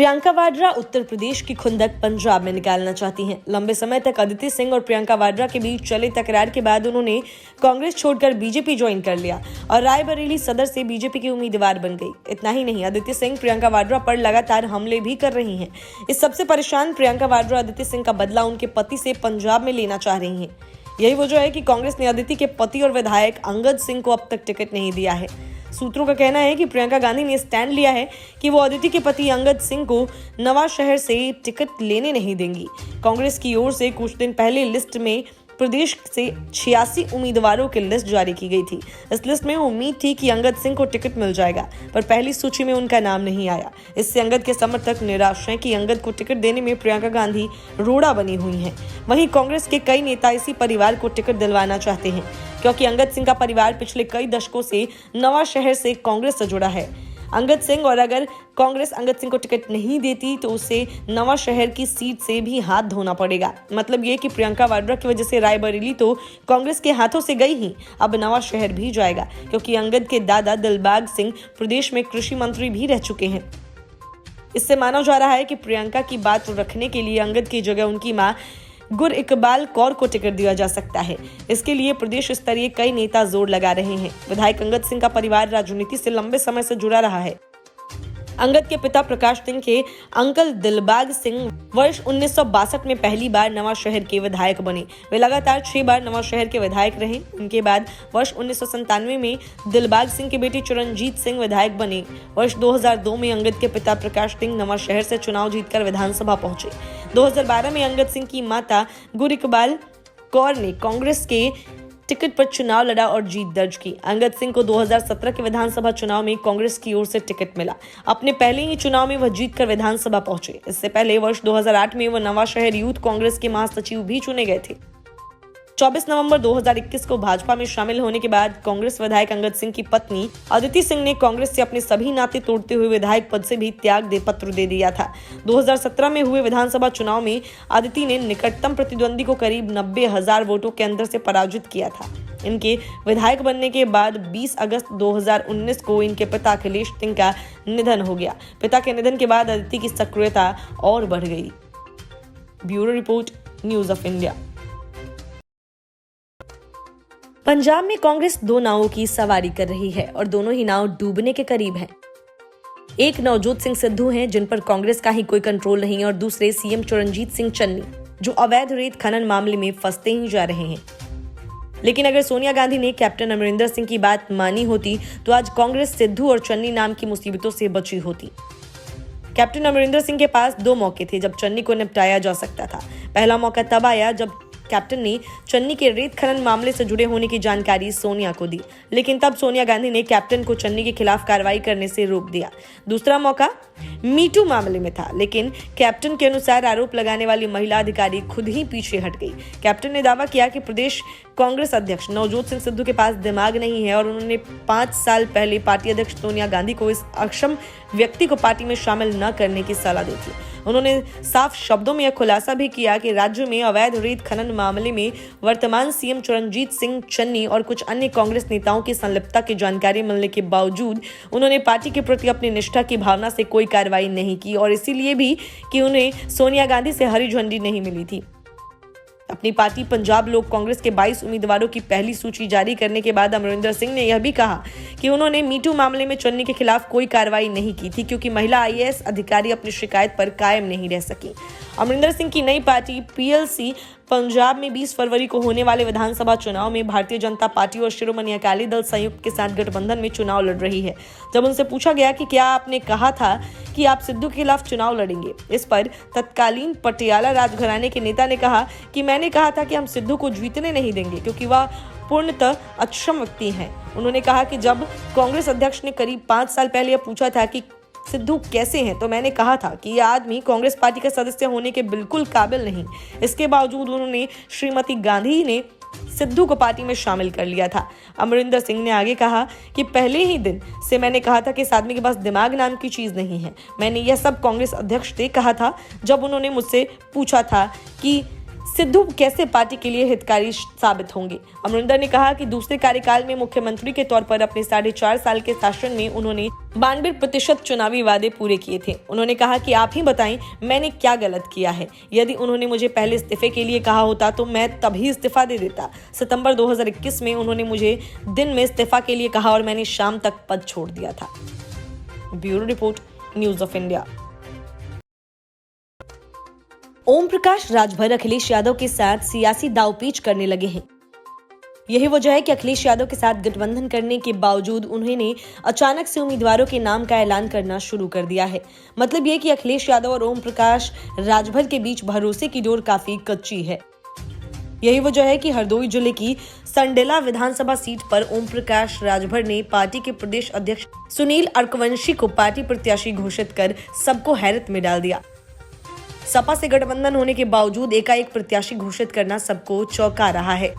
प्रियंका वाड्रा उत्तर प्रदेश की खुंदक पंजाब में निकालना चाहती हैं। लंबे समय तक अदिति सिंह और प्रियंका वाड्रा के बीच चले तकरार के बाद उन्होंने कांग्रेस छोड़कर बीजेपी ज्वाइन कर लिया और रायबरेली सदर से बीजेपी की उम्मीदवार बन गई। इतना ही नहीं, अदिति सिंह प्रियंका वाड्रा पर लगातार हमले भी कर रही हैं। इस सबसे परेशान प्रियंका वाड्रा अदिति सिंह का बदला उनके पति से पंजाब में लेना चाह रही हैं। यही वजह है कि कांग्रेस ने अदिति के पति और विधायक अंगद सिंह को अब तक टिकट नहीं दिया है। सूत्रों का कहना है कि प्रियंका गांधी ने स्टैंड लिया है कि वो अदिति के पति अंगद सिंह को नवाशहर से टिकट लेने नहीं देंगी। कांग्रेस की ओर से कुछ दिन पहले लिस्ट में प्रदेश से 86 उम्मीदवारों की लिस्ट जारी की गई थी। इस लिस्ट में उम्मीद थी कि अंगद सिंह को टिकट मिल जाएगा, पर पहली सूची में उनका नाम नहीं आया। इससे अंगद के समर्थक निराश हैं कि अंगद को टिकट देने में प्रियंका गांधी रोड़ा बनी हुई हैं। वहीं कांग्रेस के कई नेता इसी परिवार को टिकट दिलवाना चाहते हैं, क्योंकि अंगद सिंह का परिवार पिछले कई दशकों से नवाशहर से कांग्रेस से जुड़ा है। अंगद सिंह और अगर कांग्रेस अंगद सिंह को टिकट नहीं देती तो उसे नवाशहर की सीट से भी हाथ धोना पड़ेगा। मतलब ये कि प्रियंका वाड्रा की वजह से रायबरेली तो कांग्रेस के हाथों से गई ही, अब नवाशहर भी जाएगा, क्योंकि अंगद के दादा दिलबाग सिंह प्रदेश में कृषि मंत्री भी रह चुके हैं। इससे माना जा रहा है कि प्रियंका की बात रखने के लिए अंगद की जगह उनकी मां गुर इकबाल कौर को टिकट दिया जा सकता है। इसके लिए प्रदेश स्तरीय कई नेता जोर लगा रहे हैं। विधायक अंगद सिंह का परिवार राजनीति से लंबे समय से जुड़ा रहा है। अंगद के पिता प्रकाश सिंह के अंकल दिलबाग सिंह वर्ष 1962 में पहली बार नवाशहर के विधायक बने। वे लगातार 6 बार नवाशहर के विधायक रहे। उनके बाद वर्ष 1997 में दिलबाग सिंह के बेटे चरणजीत सिंह विधायक बने। वर्ष 2002 में अंगद के पिता प्रकाश सिंह नवाशहर से चुनाव जीतकर विधानसभा पहुंचे। 2012 में अंगद सिंह की माता गुर इकबाल कौर ने कांग्रेस के टिकट पर चुनाव लड़ा और जीत दर्ज की। अंगद सिंह को 2017 के विधानसभा चुनाव में कांग्रेस की ओर से टिकट मिला। अपने पहले ही चुनाव में वह जीतकर विधानसभा पहुंचे। इससे पहले वर्ष 2008 में वह नवाशहर यूथ कांग्रेस के महासचिव भी चुने गए थे। 24 नवंबर 2021 को भाजपा में शामिल होने के बाद कांग्रेस विधायक अंगद सिंह की पत्नी अदिति सिंह ने कांग्रेस से अपने सभी नाते तोड़ते हुए विधायक पद से भी त्याग पत्र दे दिया था। 2017 में हुए विधानसभा चुनाव में अदिति ने निकटतम प्रतिद्वंदी को करीब 90,000 वोटों के अंतर से पराजित किया था। इनके विधायक बनने के बाद 20 अगस्त 2019 को इनके पिता अखिलेश सिंह का निधन हो गया। पिता के निधन के बाद अदिति की सक्रियता और बढ़ गई। Bureau report, News of India. Punjab में कांग्रेस 2 नावों की सवारी कर रही है और दोनों ही नाव डूबने के करीब हैं। एक नवजोत सिंह सिद्धू हैं, जिन पर कांग्रेस का ही कोई कंट्रोल नहीं, और दूसरे सीएम चरणजीत सिंह चन्नी, जो अवैध रेत खनन मामले में फंसते ही जा रहे हैं। लेकिन अगर सोनिया गांधी ने कैप्टन अमरिंदर सिंह की बात मानी होती तो आज कांग्रेस सिद्धू और चन्नी नाम की मुसीबतों से बची होती। कैप्टन अमरिंदर सिंह के पास 2 मौके थे जब चन्नी को निपटाया जा सकता था। पहला मौका तब आया जब कैप्टन ने चन्नी के रेत खनन मामले से जुड़े होने की जानकारी सोनिया को दी, लेकिन तब सोनिया गांधी ने कैप्टन को चन्नी के खिलाफ कार्रवाई करने से रोक दिया। दूसरा मौका मीटू मामले में था, लेकिन कैप्टन के अनुसार आरोप लगाने वाली महिला अधिकारी खुद ही पीछे हट गई। कैप्टन ने दावा किया कि प्रदेश कांग्रेस अध्यक्ष नवजोत सिंह सिद्धू के पास दिमाग नहीं है और उन्होंने 5 साल पहले पार्टी अध्यक्ष सोनिया गांधी को इस अक्षम व्यक्ति को पार्टी में शामिल न करने की सलाह दी थी। उन्होंने साफ शब्दों में यह खुलासा भी किया कि राज्य में अवैध रेत खनन मामले में वर्तमान सीएम चरणजीत सिंह चन्नी और कुछ अन्य कांग्रेस नेताओं की संलिप्तता की जानकारी मिलने के बावजूद उन्होंने पार्टी के प्रति अपनी निष्ठा की भावना से कोई कार्रवाई नहीं की, और इसीलिए भी कि उन्हें सोनिया गांधी से हरी झंडी नहीं मिली थी। अपनी पार्टी पंजाब लोक कांग्रेस के 22 उम्मीदवारों की पहली सूची जारी करने के बाद अमरिंदर सिंह ने यह भी कहा कि उन्होंने मीटू मामले में चन्नी के खिलाफ कोई कार्रवाई नहीं की थी, क्योंकि महिला आईएएस अधिकारी अपनी शिकायत पर कायम नहीं रह सकी। अमरिंदर सिंह की नई पार्टी पीएलसी पंजाब में 20 फरवरी को होने वाले विधानसभा चुनाव में भारतीय जनता पार्टी और शिरोमणि अकाली दल संयुक्त के साथ गठबंधन में चुनाव लड़ रही है। जब उनसे पूछा गया कि क्या आपने कहा था कि आप सिद्धू के खिलाफ चुनाव लड़ेंगे, इस पर तत्कालीन पटियाला राजघराने के नेता ने कहा कि मैंने कहा था कि हम सिद्धू को जीतने नहीं देंगे, क्योंकि वह पूर्णतः अक्षम व्यक्ति हैं। उन्होंने कहा कि जब कांग्रेस अध्यक्ष ने करीब 5 साल पहले पूछा था कि सिद्धू कैसे हैं, तो मैंने कहा था कि यह आदमी कांग्रेस पार्टी का सदस्य होने के बिल्कुल काबिल नहीं। इसके बावजूद उन्होंने श्रीमती गांधी ने सिद्धू को पार्टी में शामिल कर लिया था। अमरिंदर सिंह ने आगे कहा कि पहले ही दिन से मैंने कहा था कि इस आदमी के पास दिमाग नाम की चीज नहीं है। मैंने यह सब कांग्रेस अध्यक्ष से कहा था जब उन्होंने मुझसे पूछा था कि सिद्धू कैसे पार्टी के लिए हितकारी साबित होंगे। अमरिंदर ने कहा कि दूसरे कार्यकाल में मुख्यमंत्री के तौर पर अपने 4.5 साल के शासन में उन्होंने 92% चुनावी वादे पूरे किए थे। उन्होंने कहा कि आप ही बताएं मैंने क्या गलत किया है। यदि उन्होंने मुझे पहले इस्तीफे के लिए कहा होता तो मैं तभी इस्तीफा दे देता। सितंबर 2021 में उन्होंने मुझे दिन में इस्तीफा के लिए कहा और मैंने शाम तक पद छोड़ दिया था। Bureau report, News of India. Om Prakash Rajbhar Akhilesh Yadav के साथ सियासी दांवपेच करने लगे हैं। यही वजह है कि अखिलेश यादव के साथ गठबंधन करने के बावजूद उन्होंने अचानक से उम्मीदवारों के नाम का ऐलान करना शुरू कर दिया है। मतलब यह कि अखिलेश यादव और ओम प्रकाश राजभर के बीच भरोसे की डोर काफी कच्ची है। यही वजह है कि हरदोई जिले की संडेला विधानसभा सीट पर ओम प्रकाश राजभर ने पार्टी के प्रदेश अध्यक्ष सुनील अरकवंशी को पार्टी प्रत्याशी घोषित कर सबको हैरत में डाल दिया। सपा से गठबंधन होने के बावजूद एकाएक प्रत्याशी घोषित करना सबको चौंका रहा है।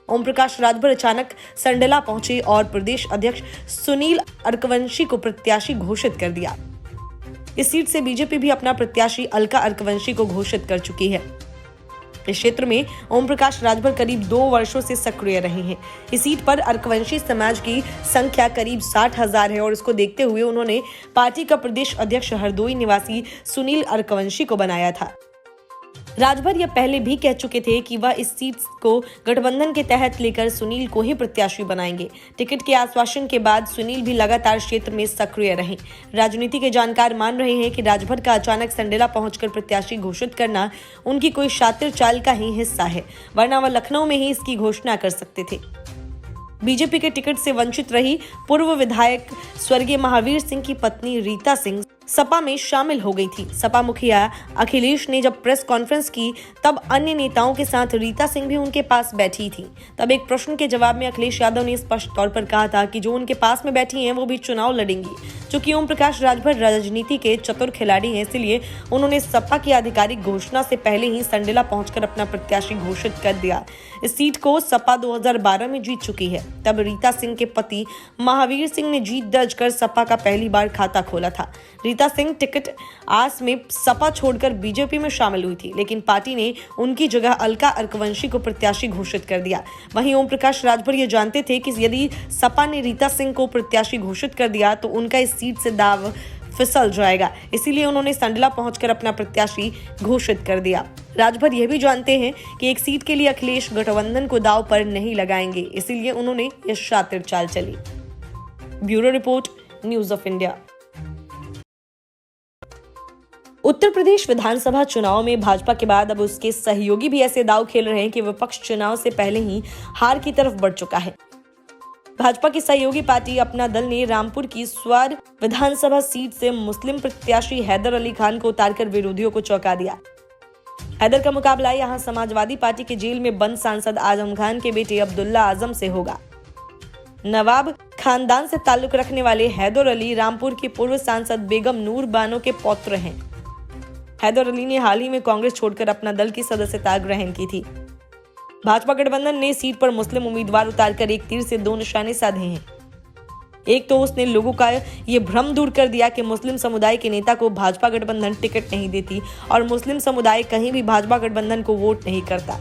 ओम प्रकाश राजभर अचानक संडेला पहुंचे और प्रदेश अध्यक्ष सुनील अरकवंशी को प्रत्याशी घोषित कर दिया। इस सीट से बीजेपी भी अपना प्रत्याशी अलका अरकवंशी को घोषित कर चुकी है। इस क्षेत्र में ओम प्रकाश राजभर करीब 2 वर्षों से सक्रिय रहे हैं। इस सीट पर अरकवंशी समाज की संख्या करीब 60,000 है और इसको देखते हुए उन्होंने पार्टी का प्रदेश अध्यक्ष हरदोई निवासी सुनील अरकवंशी को बनाया था। राजभर यह पहले भी कह चुके थे कि वह इस सीट को गठबंधन के तहत लेकर सुनील को ही प्रत्याशी बनाएंगे। टिकट के आश्वासन के बाद सुनील भी लगातार क्षेत्र में सक्रिय रहे। राजनीति के जानकार मान रहे हैं कि राजभर का अचानक संडेला पहुंचकर प्रत्याशी घोषित करना उनकी कोई शातिर चाल का ही हिस्सा है, वरना वह लखनऊ में ही इसकी घोषणा कर सकते थे। बीजेपी के टिकट से वंचित रही पूर्व विधायक स्वर्गीय महावीर सिंह की पत्नी रीता सिंह सपा में शामिल हो गई थी। सपा मुखिया अखिलेश ने जब प्रेस कॉन्फ्रेंस की तब अन्य नेताओं के साथ रीता सिंह भी उनके पास बैठी थी। तब एक प्रश्न के जवाब में अखिलेश यादव ने स्पष्ट तौर पर कहा था कि जो उनके पास में बैठी हैं वो भी चुनाव लड़ेंगी। चूंकि ओम प्रकाश राजभर राजनीति के चतुर खिलाड़ी हैं, इसलिए उन्होंने सपा की आधिकारिक घोषणा से पहले ही संडेला पहुंचकर अपना प्रत्याशी घोषित कर दिया। इस सीट को सपा 2012 में जीत चुकी है। तब रीता सिंह के पति महावीर सिंह ने जीत दर्ज कर सपा का पहली बार खाता खोला था। रीता सिंह टिकट आस में सपा छोड़कर बीजेपी में शामिल हुई थी, लेकिन पार्टी ने उनकी जगह अलका अरकवंशी को प्रत्याशी घोषित कर दिया। वहीं ओम प्रकाश राजभर ये जानते थे कि यदि सपा ने रीता सिंह को प्रत्याशी घोषित कर दिया तो उनका इस सीट से दाव फिसल जाएगा, इसीलिए उन्होंने संडला पहुंचकर अपना प्रत्याशी घोषित कर दिया। राजभर यह भी जानते हैं कि एक सीट के लिए अखिलेश गठबंधन को दांव पर नहीं लगाएंगे, इसीलिए उन्होंने यह शातिर चाल चली। Bureau report, News of India. Uttar Pradesh विधानसभा चुनाव में भाजपा के बाद अब उसके सहयोगी भी ऐसे दांव खेल रहे हैं कि विपक्ष चुनाव से पहले ही हार की तरफ बढ़ चुका है। भाजपा की सहयोगी पार्टी अपना दल ने रामपुर की स्वार विधानसभा सीट से मुस्लिम प्रत्याशी हैदर अली खान को उतारकर विरोधियों को चौंका दिया। हैदर का मुकाबला यहां समाजवादी पार्टी के जेल में बंद सांसद आजम खान के बेटे अब्दुल्ला आजम से होगा। नवाब खानदान से ताल्लुक रखने वाले हैदर अली रामपुर की पूर्व सांसद बेगम नूर बानो के पौत्र हैं। हैदर अली ने हाल ही में कांग्रेस छोड़कर अपना दल की सदस्यता ग्रहण की थी। भाजपा गठबंधन ने सीट पर मुस्लिम उम्मीदवार उतारकर एक तीर से 2 निशाने साधे हैं। एक तो उसने लोगों का ये भ्रम दूर कर दिया कि मुस्लिम समुदाय के नेता को भाजपा गठबंधन टिकट नहीं देती और मुस्लिम समुदाय कहीं भी भाजपा गठबंधन को वोट नहीं करता।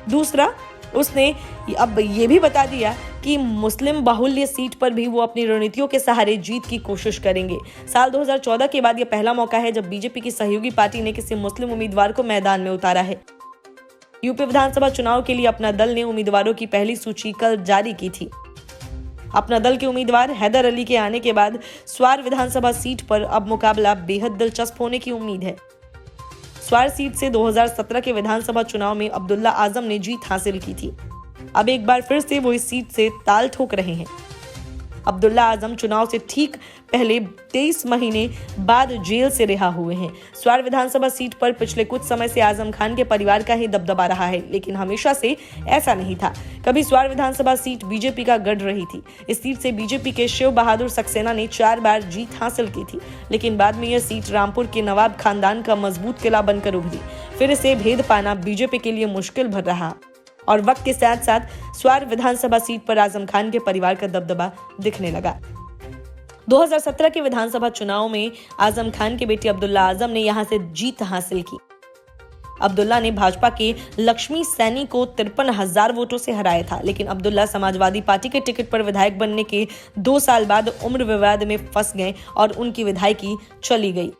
दूसरा, उसने अब ये भी बता दिया कि मुस्लिम बाहुल्य सीट पर भी वो अपनी रणनीतियों के सहारे जीत की कोशिश करेंगे। साल 2014 के बाद यह पहला मौका है जब बीजेपी की सहयोगी पार्टी ने किसी मुस्लिम उम्मीदवार को मैदान में उतारा है। यूपी विधानसभा चुनाव के लिए अपना दल ने उम्मीदवारों की पहली सूची कल जारी की थी। अपना दल के उम्मीदवार हैदर अली के आने के बाद स्वार विधानसभा सीट पर अब मुकाबला बेहद दिलचस्प होने की उम्मीद है। स्वार सीट से 2017 के विधानसभा चुनाव में अब्दुल्ला आजम ने जीत हासिल की थी। अब एक बार फिर से वो इस सीट से ताल ठोक रहे हैं। अब्दुल्ला आजम चुनाव से ठीक पहले 23 महीने बाद जेल से रिहा हुए हैं। स्वार विधानसभा सीट पर पिछले कुछ समय से आजम खान के परिवार का ही दबदबा रहा है, लेकिन हमेशा से ऐसा नहीं था। कभी स्वार विधानसभा सीट बीजेपी का गढ़ रही थी। इस सीट से बीजेपी के शिव बहादुर सक्सेना ने 4 बार जीत हासिल की थी, लेकिन बाद में यह सीट रामपुर के नवाब खानदान का मजबूत किला बनकर उभरी। फिर इसे भेद पाना बीजेपी के लिए मुश्किल भर रहा और वक्त के साथ साथ स्वार विधानसभा सीट पर आजम खान के परिवार का दबदबा दिखने लगा। 2017 के विधानसभा चुनाव में आजम खान के बेटे अब्दुल्ला आजम ने यहां से जीत हासिल की। अब्दुल्ला ने भाजपा के लक्ष्मी सैनी को 53,000 वोटों से हराया था, लेकिन अब्दुल्ला समाजवादी पार्टी के टिकट पर विधायक बनने के 2 साल बाद उम्र विवाद में फंस गए और उनकी विधायकी चली गई।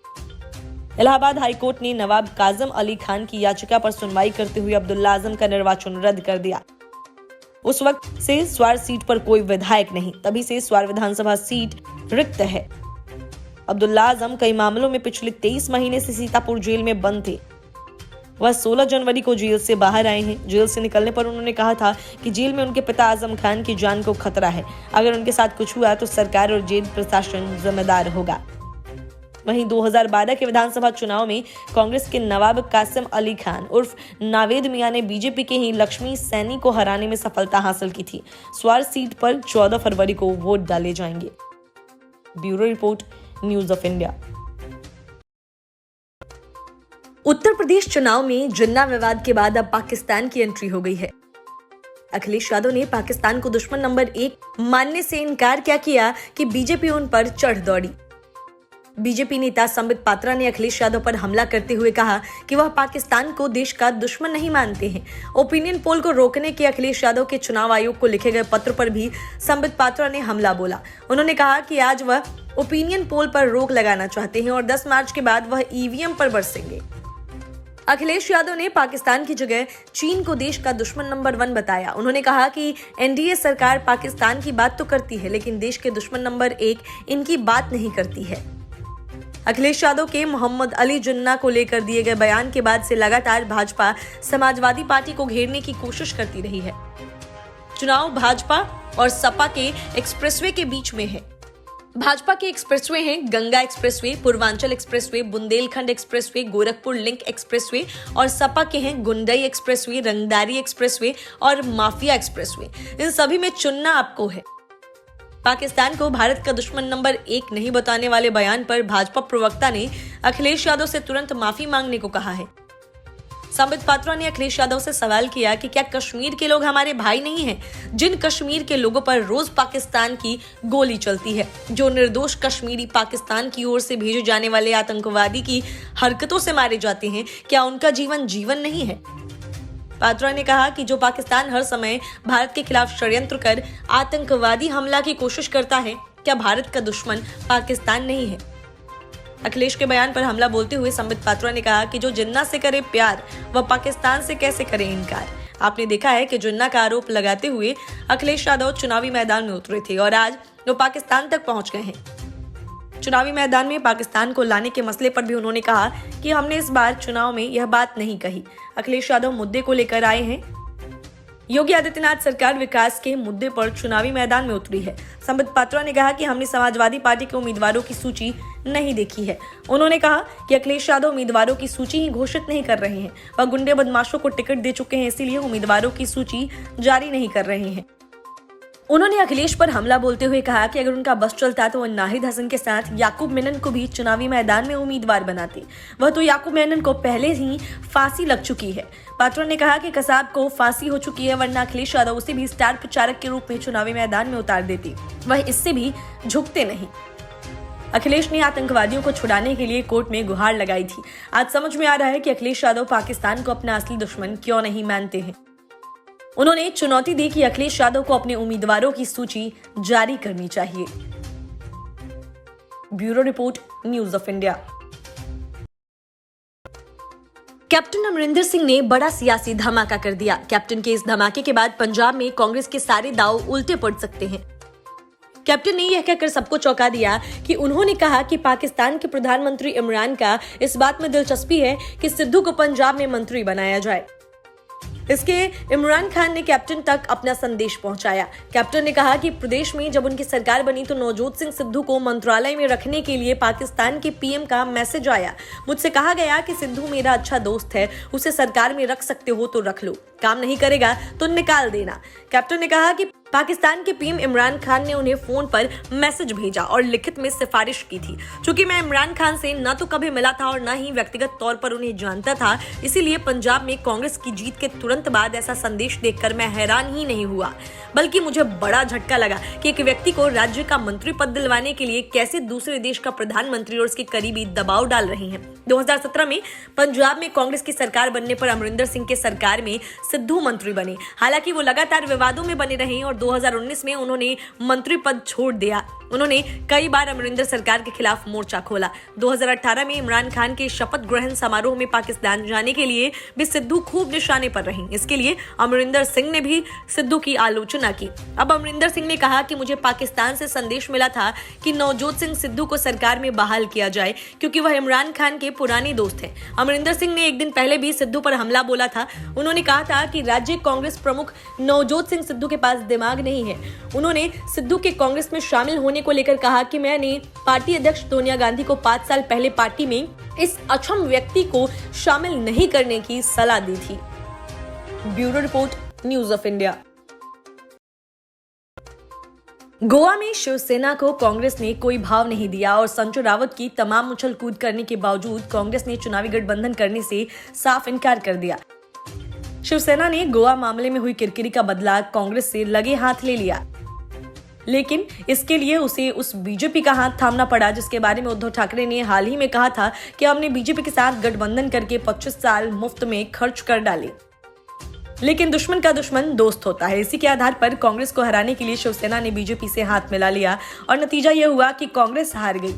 इलाहाबाद हाईकोर्ट ने नवाब काजम अली खान की याचिका पर सुनवाई करते हुए अब्दुल्ला आजम का निर्वाचन रद्द कर दिया। उस वक्त से स्वार सीट पर कोई विधायक नहीं, तभी से स्वार विधानसभा सीट रिक्त है। अब्दुल्ला आजम कई मामलों में पिछले 23 महीने से सीतापुर जेल में बंद थे। वह 16 जनवरी को जेल से बाहर आए हैं। जेल से निकलने पर उन्होंने कहा था कि जेल में उनके पिता आजम खान की जान को खतरा है। अगर उनके साथ कुछ हुआ तो सरकार और जेल प्रशासन जिम्मेदार होगा। वहीं 2012 के विधानसभा चुनाव में कांग्रेस के नवाब कासिम अली खान उर्फ नावेद मियां ने बीजेपी के ही लक्ष्मी सैनी को हराने में सफलता हासिल की थी। स्वार सीट पर 14 फरवरी को वोट डाले जाएंगे। Bureau report, News of India. Uttar Pradesh चुनाव में जिन्ना विवाद के बाद अब पाकिस्तान की एंट्री हो गई है। अखिलेश यादव ने पाकिस्तान को दुश्मन नंबर 1 मानने से इनकार क्या किया कि बीजेपी उन पर चढ़ दौड़ी। बीजेपी नेता संबित पात्रा ने अखिलेश यादव पर हमला करते हुए कहा कि वह पाकिस्तान को देश का दुश्मन नहीं मानते हैं। ओपिनियन पोल को रोकने के अखिलेश यादव के चुनाव आयोग को लिखे गए पत्र पर भी संबित पात्रा ने हमला बोला। उन्होंने कहा कि आज वह ओपिनियन पोल पर रोक लगाना चाहते हैं और 10 मार्च के बाद वह ईवीएम पर बरसेंगे। अखिलेश यादव ने पाकिस्तान की जगह चीन को देश का दुश्मन नंबर 1 बताया। उन्होंने कहा कि एनडीए सरकार पाकिस्तान की बात तो करती है, लेकिन देश के दुश्मन नंबर 1 इनकी बात नहीं करती है। अखिलेश यादव के मोहम्मद अली जिन्ना को लेकर दिए गए बयान के बाद से लगातार भाजपा समाजवादी पार्टी को घेरने की कोशिश करती रही है। चुनाव भाजपा और सपा के एक्सप्रेसवे के बीच में है। भाजपा के एक्सप्रेसवे हैं Ganga expressway, Purvanchal expressway, Bundelkhand expressway, Gorakhpur link expressway और सपा के हैं गुंडई एक्सप्रेसवे, रंगदारी एक्सप्रेसवे और माफिया एक्सप्रेसवे। इन सभी में चुनना आपको है। पाकिस्तान को भारत का दुश्मन नंबर 1 नहीं बताने वाले बयान पर भाजपा प्रवक्ता ने अखिलेश यादव से तुरंत माफी मांगने को कहा है। संबित पात्रा ने अखिलेश यादव से सवाल किया कि क्या कश्मीर के लोग हमारे भाई नहीं हैं? जिन कश्मीर के लोगों पर रोज पाकिस्तान की गोली चलती है, जो निर्दोष कश्मीरी पाकिस्तान की ओर से भेजे जाने वाले आतंकवादी की हरकतों से मारे जाते हैं, क्या उनका जीवन जीवन नहीं है? पात्रा ने कहा कि जो पाकिस्तान हर समय भारत के खिलाफ षड्यंत्र कर आतंकवादी हमला की कोशिश करता है, क्या भारत का दुश्मन पाकिस्तान नहीं है? अखिलेश के बयान पर हमला बोलते हुए संबित पात्रा ने कहा कि जो जिन्ना से करे प्यार, वह पाकिस्तान से कैसे करे इनकार। आपने देखा है कि जिन्ना का आरोप लगाते हुए अखिलेश यादव चुनावी मैदान में उतरे थे और आज वो पाकिस्तान तक पहुंच गए हैं। चुनावी मैदान में पाकिस्तान को लाने के मसले पर भी उन्होंने कहा कि हमने इस बार चुनाव में यह बात नहीं कही। अखिलेश यादव मुद्दे को लेकर आए हैं। योगी आदित्यनाथ सरकार विकास के मुद्दे पर चुनावी मैदान में उतरी है। संबित पात्रा ने कहा कि हमने समाजवादी पार्टी के उम्मीदवारों की सूची नहीं देखी है। उन्होंने कहा कि अखिलेश यादव उम्मीदवारों की सूची ही घोषित नहीं कर रहे हैं। वह गुंडे बदमाशों को टिकट दे चुके हैं, इसीलिए उम्मीदवारों की सूची जारी नहीं कर रहे हैं। उन्होंने अखिलेश पर हमला बोलते हुए कहा कि अगर उनका बस चलता तो वह नाहिद हसन के साथ याकूब मेनन को भी चुनावी मैदान में उम्मीदवार बनाते। वह तो याकूब मेनन को पहले ही फांसी लग चुकी है। पात्रा ने कहा कि कसाब को फांसी हो चुकी है, वरना अखिलेश यादव उसे भी स्टार प्रचारक के रूप में चुनावी मैदान में उतार देती। वह इससे भी झुकते नहीं। अखिलेश ने आतंकवादियों को छुड़ाने के लिए कोर्ट में गुहार लगाई थी। आज समझ में आ रहा है कि अखिलेश यादव पाकिस्तान को अपना असली दुश्मन क्यों नहीं मानते हैं। उन्होंने चुनौती दी कि अखिलेश यादव को अपने उम्मीदवारों की सूची जारी करनी चाहिए। Bureau report, News of India. Captain Amarinder Singh ने बड़ा सियासी धमाका कर दिया। कैप्टन के इस धमाके के बाद पंजाब में कांग्रेस के सारे दांव उल्टे पड़ सकते हैं। कैप्टन ने यह कहकर सबको चौंका दिया कि उन्होंने कहा कि पाकिस्तान के प्रधानमंत्री इमरान का इस बात में दिलचस्पी है कि सिद्धू को पंजाब में मंत्री बनाया जाए। इसके इमरान खान ने कैप्टन तक अपना संदेश पहुंचाया। कैप्टन ने कहा कि प्रदेश में जब उनकी सरकार बनी तो नवजोत सिंह सिद्धू को मंत्रालय में रखने के लिए पाकिस्तान के पीएम का मैसेज आया। मुझसे कहा गया कि सिद्धू मेरा अच्छा दोस्त है, उसे सरकार में रख सकते हो तो रख लो, काम नहीं करेगा तो निकाल देना। कैप्टन ने कहा कि पाकिस्तान के पीएम इमरान खान ने उन्हें फोन पर मैसेज भेजा और लिखित में सिफारिश की थी। चूंकि मैं इमरान खान से न तो कभी मिला था और न ही व्यक्तिगत तौर पर उन्हें जानता था, इसीलिए पंजाब में कांग्रेस की जीत के तुरंत बाद ऐसा संदेश देखकर मैं हैरान ही नहीं हुआ, बल्कि मुझे बड़ा झटका लगा कि एक व्यक्ति को राज्य का मंत्री पद दिलवाने के लिए कैसे दूसरे देश का प्रधानमंत्री और उसके करीबी दबाव डाल रहे हैं। 2017 में पंजाब में कांग्रेस की सरकार बनने पर अमरिंदर सिंह के सरकार में सिद्धू मंत्री बने। हालांकि वो लगातार विवादों में बने रहे और 2019 में उन्होंने मंत्री पद छोड़ दिया। उन्होंने कई बार अमरिंदर सरकार के खिलाफ मोर्चा खोला। 2018 में इमरान खान के शपथ ग्रहण समारोह में पाकिस्तान जाने के लिए भी सिद्धू खूब निशाने पर रहे। इसके लिए अमरिंदर सिंह ने भी सिद्धू की आलोचना की। अब अमरिंदर सिंह ने कहा कि मुझे पाकिस्तान से संदेश मिला था कि नवजोत सिंह सिद्धू को सरकार में बहाल किया जाए, क्योंकि वह इमरान खान के पुराने दोस्त हैं। अमरिंदर सिंह ने एक दिन पहले भी सिद्धू पर हमला बोला था। उन्होंने कहा था कि राज्य कांग्रेस प्रमुख नवजोत सिंह सिद्धू के पास दिमाग नहीं है। उन्होंने सिद्धू के कांग्रेस में शामिल होने को लेकर कहा कि मैंने पार्टी अध्यक्ष सोनिया गांधी को 5 साल पहले पार्टी में इस अक्षम व्यक्ति को शामिल नहीं करने की सलाह दी थी। Bureau report, News of India. Goa में शिवसेना को कांग्रेस ने कोई भाव नहीं दिया और संजय राउत की तमाम उछल कूद करने के बावजूद कांग्रेस ने चुनावी गठबंधन करने से साफ इनकार कर दिया। शिवसेना ने गोवा मामले में हुई किरकिरी का बदला कांग्रेस से लगे हाथ ले लिया, लेकिन इसके लिए उसे उस बीजेपी का हाथ थामना पड़ा जिसके बारे में उद्धव ठाकरे ने हाल ही में कहा था कि हमने बीजेपी के साथ गठबंधन करके 25 साल मुफ्त में खर्च कर डाले। लेकिन दुश्मन का दुश्मन दोस्त होता है। इसी के आधार पर कांग्रेस को हराने के लिए शिवसेना ने बीजेपी से हाथ मिला लिया और नतीजा यह हुआ कि कांग्रेस हार गई।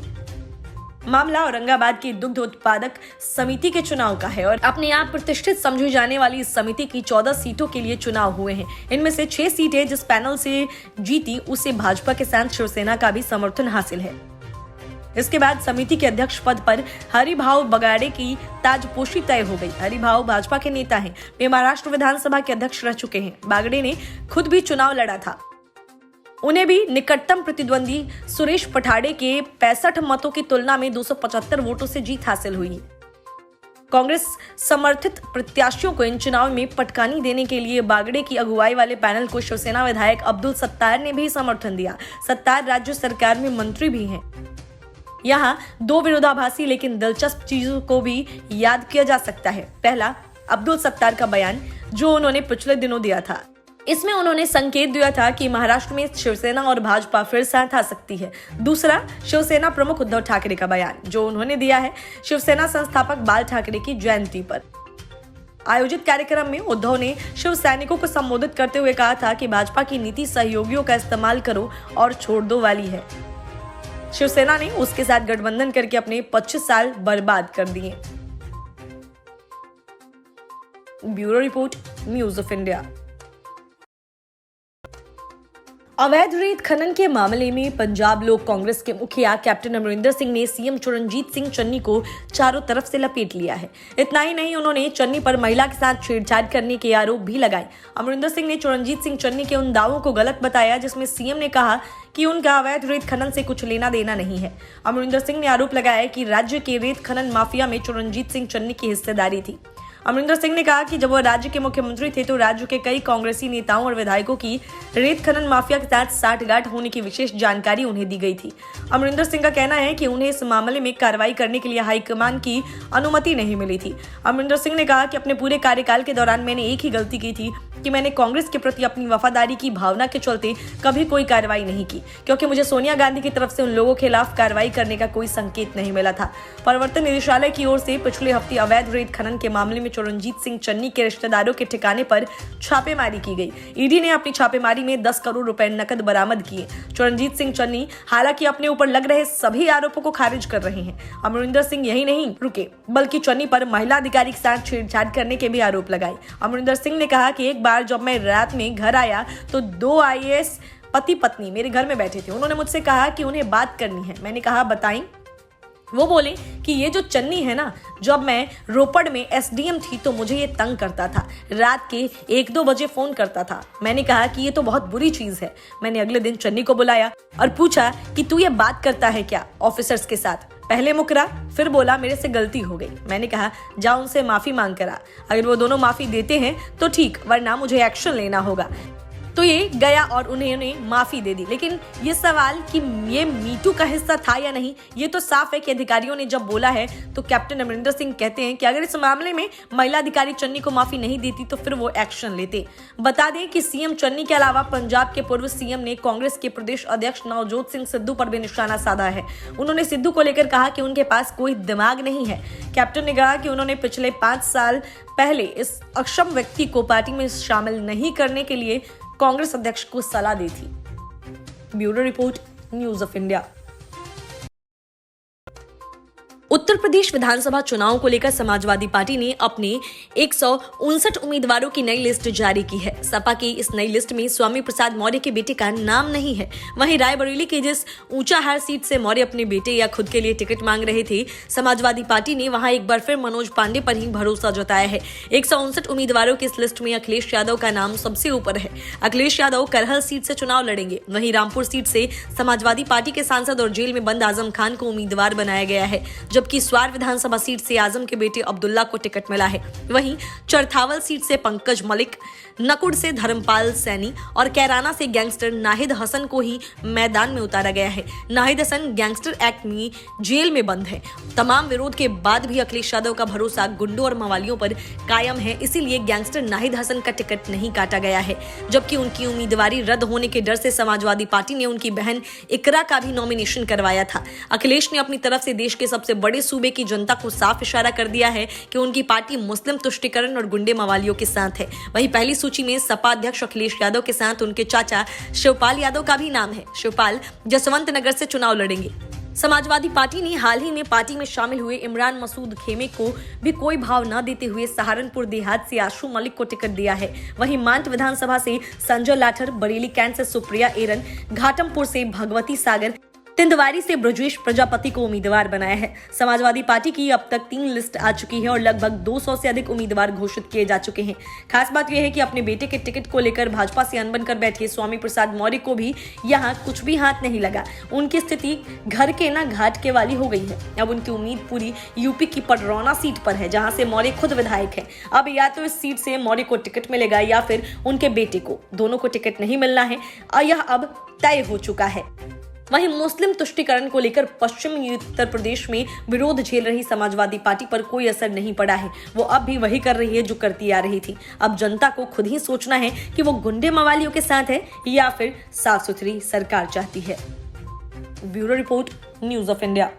मामला औरंगाबाद की दुग्ध उत्पादक समिति के चुनाव का है और अपने आप प्रतिष्ठित समझी जाने वाली इस समिति की 14 सीटों के लिए चुनाव हुए हैं। इनमें से 6 सीटें जिस पैनल से जीती उसे भाजपा के साथ शिवसेना का भी समर्थन हासिल है। इसके बाद समिति के अध्यक्ष पद पर हरिभाऊ बगाड़े की ताजपोशी तय हो गई। हरिभाऊ भाजपा के नेता हैं। वे महाराष्ट्र विधानसभा के अध्यक्ष रह चुके हैं। बागड़े ने खुद भी चुनाव लड़ा था। उन्हें भी निकटतम प्रतिद्वंदी सुरेश पठाड़े के 65 मतों की तुलना में 275 वोटों से जीत हासिल हुई। कांग्रेस समर्थित प्रत्याशियों को इन चुनाव में पटकानी देने के लिए बागड़े की अगुवाई वाले पैनल को शिवसेना विधायक अब्दुल सत्तार ने भी समर्थन दिया। सत्तार राज्य सरकार में मंत्री भी हैं। यहाँ 2 विरोधाभासी लेकिन दिलचस्प चीजों को भी याद किया जा सकता है। पहला, अब्दुल सत्तार का बयान जो उन्होंने पिछले दिनों दिया था। इसमें उन्होंने संकेत दिया था कि महाराष्ट्र में शिवसेना और भाजपा फिर साथ आ सकती है। दूसरा, शिवसेना प्रमुख उद्धव ठाकरे का बयान जो उन्होंने दिया है शिवसेना संस्थापक बाल ठाकरे की जयंती पर आयोजित कार्यक्रम में। उद्धव ने शिव सैनिकों को संबोधित करते हुए कहा था कि भाजपा की नीति सहयोगियों का इस्तेमाल करो और छोड़ दो वाली है। शिवसेना ने उसके साथ गठबंधन करके अपने 25 साल बर्बाद कर दिए। Bureau report, News of India. अवैध रेत खनन के मामले में पंजाब लोक कांग्रेस के मुखिया कैप्टन अमरिंदर सिंह ने सीएम चरणजीत सिंह चन्नी को चारों तरफ से लपेट लिया है। इतना ही नहीं, उन्होंने चन्नी पर महिला के साथ छेड़छाड़ करने के आरोप भी लगाए। अमरिंदर सिंह ने चरणजीत सिंह चन्नी के उन दावों को गलत बताया जिसमें सीएम ने कहा कि उनका अवैध रेत खनन से कुछ लेना देना नहीं है। अमरिंदर सिंह ने आरोप लगाया कि राज्य के रेत खनन माफिया में चरणजीत सिंह चन्नी की हिस्सेदारी थी। अमरिंदर सिंह ने कहा कि जब वह राज्य के मुख्यमंत्री थे तो राज्य के कई कांग्रेसी नेताओं और विधायकों की रेत खनन माफिया के साथ साठगांठ होने की विशेष जानकारी उन्हें दी गई थी। अमरिंदर सिंह का कहना है कि उन्हें इस मामले में कार्रवाई करने के लिए हाईकमान की अनुमति नहीं मिली थी। अमरिंदर सिंह ने कहा कि अपने पूरे कार्यकाल के दौरान मैंने एक ही गलती की थी कि मैंने कांग्रेस के प्रति अपनी वफादारी की भावना के चलते कभी कोई कार्रवाई नहीं की, क्योंकि मुझे सोनिया गांधी की तरफ से उन लोगों के खिलाफ कार्रवाई करने का कोई संकेत नहीं मिला था। प्रवर्तन निदेशालय की ओर से पिछले हफ्ते अवैध रेत खनन के मामले में चरणजीत सिंह चन्नी के रिश्तेदारों के ठिकाने पर छापेमारी की गई। ईडी ने अपनी छापेमारी में 10 करोड़ रुपए नकद बरामद किए। चरणजीत सिंह चन्नी हालांकि अपने ऊपर लग रहे सभी आरोपों को खारिज कर रहे हैं। अमरिंदर सिंह यही नहीं रुके, बल्कि चन्नी पर महिला अधिकारी के साथ छेड़छाड़ करने के भी आरोप लगाए। अमरिंदर सिंह ने कहा कि एक बार जब मैं रात में घर आया तो 2 IAS पति पत्नी मेरे घर में बैठे थे। उन्होंने मुझसे कहा कि उन्हें बात करनी है। मैंने कहा बताएं। वो बोले कि ये जो चन्नी है ना, जब मैं रोपड़ में SDM थी तो मुझे ये तंग करता था, रात के 1-2 बजे फोन करता था। मैंने कहा कि ये तो बहुत बुरी चीज है। मैंने अगले दिन चन्नी को बुलाया और पूछा कि तू ये बात करता है क्या ऑफिसर्स के साथ। पहले मुकरा, फिर बोला मेरे से गलती हो गई। मैंने कहा जा उनसे माफी मांग कर आ। अगर वो दोनों माफी देते हैं तो ठीक, वरना मुझे एक्शन लेना होगा। तो ये गया और उन्होंने माफी दे दी। लेकिन ये सवाल कि ये मीटू का हिस्सा था या नहीं, ये तो साफ है कि अधिकारियों ने जब बोला है तो कैप्टन अमरिंदर सिंह कहते हैं कि अगर इस मामले में महिला अधिकारी चन्नी को माफी नहीं देती तो फिर वो एक्शन लेते। बता दें कि सीएम चन्नी के अलावा पंजाब के पूर्व सीएम ने कांग्रेस के प्रदेश अध्यक्ष नवजोत सिंह सिद्धू पर भी निशाना साधा है। उन्होंने सिद्धू को लेकर कहा कि उनके पास कोई दिमाग नहीं है। कैप्टन ने कहा कि उन्होंने पिछले 5 साल पहले इस अक्षम व्यक्ति को पार्टी में शामिल नहीं करने के लिए कांग्रेस अध्यक्ष को सलाह दी थी। Bureau report, News of India. Uttar Pradesh विधानसभा चुनाव को लेकर समाजवादी पार्टी ने अपने 159 उम्मीदवारों की नई लिस्ट जारी की है। सपा की इस नई लिस्ट में स्वामी प्रसाद मौर्य के बेटे का नाम नहीं है। वहीं रायबरेली के जिस ऊंचाहार सीट से मौर्य अपने बेटे या खुद के लिए टिकट मांग रहे थे, समाजवादी पार्टी ने वहां एक बार फिर मनोज पांडे पर ही भरोसा जताया है। 159 उम्मीदवारों की इस लिस्ट में अखिलेश यादव का नाम सबसे ऊपर है। अखिलेश यादव करहल सीट से चुनाव लड़ेंगे। वहीं रामपुर सीट से समाजवादी पार्टी के सांसद और जेल में बंद आजम खान को उम्मीदवार बनाया गया है, जबकि स्वार विधानसभा सीट से आजम के बेटे अब्दुल्ला को टिकट मिला है। वहीं चरथावल सीट से पंकज मलिक, नकुड़ से धर्मपाल सैनी और कैराना से गैंगस्टर नाहिद हसन को ही मैदान में उतारा गया है। नाहिद हसन गैंगस्टर एक्ट में जेल में बंद है। तमाम विरोध के बाद भी अखिलेश यादव का भरोसा गुंडों और मवालियों पर कायम है, इसीलिए गैंगस्टर नाहिद हसन का टिकट नहीं काटा गया है। जबकि उनकी उम्मीदवारी रद्द होने के डर से समाजवादी पार्टी ने उनकी बहन इकरा का भी नॉमिनेशन करवाया था। अखिलेश ने अपनी तरफ से देश के सबसे बड़े सूबे की जनता को साफ इशारा कर दिया है कि उनकी पार्टी मुस्लिम तुष्टीकरण और गुंडे मवालियों के साथ है। वहीं पहली सूची में सपा अध्यक्ष अखिलेश यादव के साथ उनके चाचा शिवपाल यादव का भी नाम है। शिवपाल जसवंत नगर से चुनाव लड़ेंगे। समाजवादी पार्टी ने हाल ही में पार्टी में शामिल हुए इमरान मसूद खेमे को भी कोई भाव न देते हुए सहारनपुर देहात से आशू मलिक को टिकट दिया है। वहीं मांट विधानसभा से संजय लाठर, बरेली कैंट से सुप्रिया एरन, घाटमपुर से भगवती सागर, तिंदवारी से ब्रजेश प्रजापति को उम्मीदवार बनाया है। समाजवादी पार्टी की अब तक 3 लिस्ट आ चुकी है और लगभग 200 से अधिक उम्मीदवार घोषित किए जा चुके हैं। खास बात यह है कि अपने बेटे के टिकट को लेकर भाजपा से अनबन कर बैठे स्वामी प्रसाद मौर्य को भी यहाँ कुछ भी हाथ नहीं लगा। उनकी स्थिति घर के ना घाट के वाली हो गई है। अब उनकी उम्मीद पूरी यूपी की पडरौना सीट पर है, जहाँ से मौर्य खुद विधायक है। अब या तो इस सीट से मौर्य को टिकट मिलेगा या फिर उनके बेटे को। दोनों को टिकट नहीं मिलना है और यह अब तय हो चुका है। वहीं मुस्लिम तुष्टीकरण को लेकर पश्चिमी उत्तर प्रदेश में विरोध झेल रही समाजवादी पार्टी पर कोई असर नहीं पड़ा है। वो अब भी वही कर रही है जो करती आ रही थी। अब जनता को खुद ही सोचना है कि वो गुंडे मवालियों के साथ है या फिर साफ सुथरी सरकार चाहती है। Bureau report, News of India.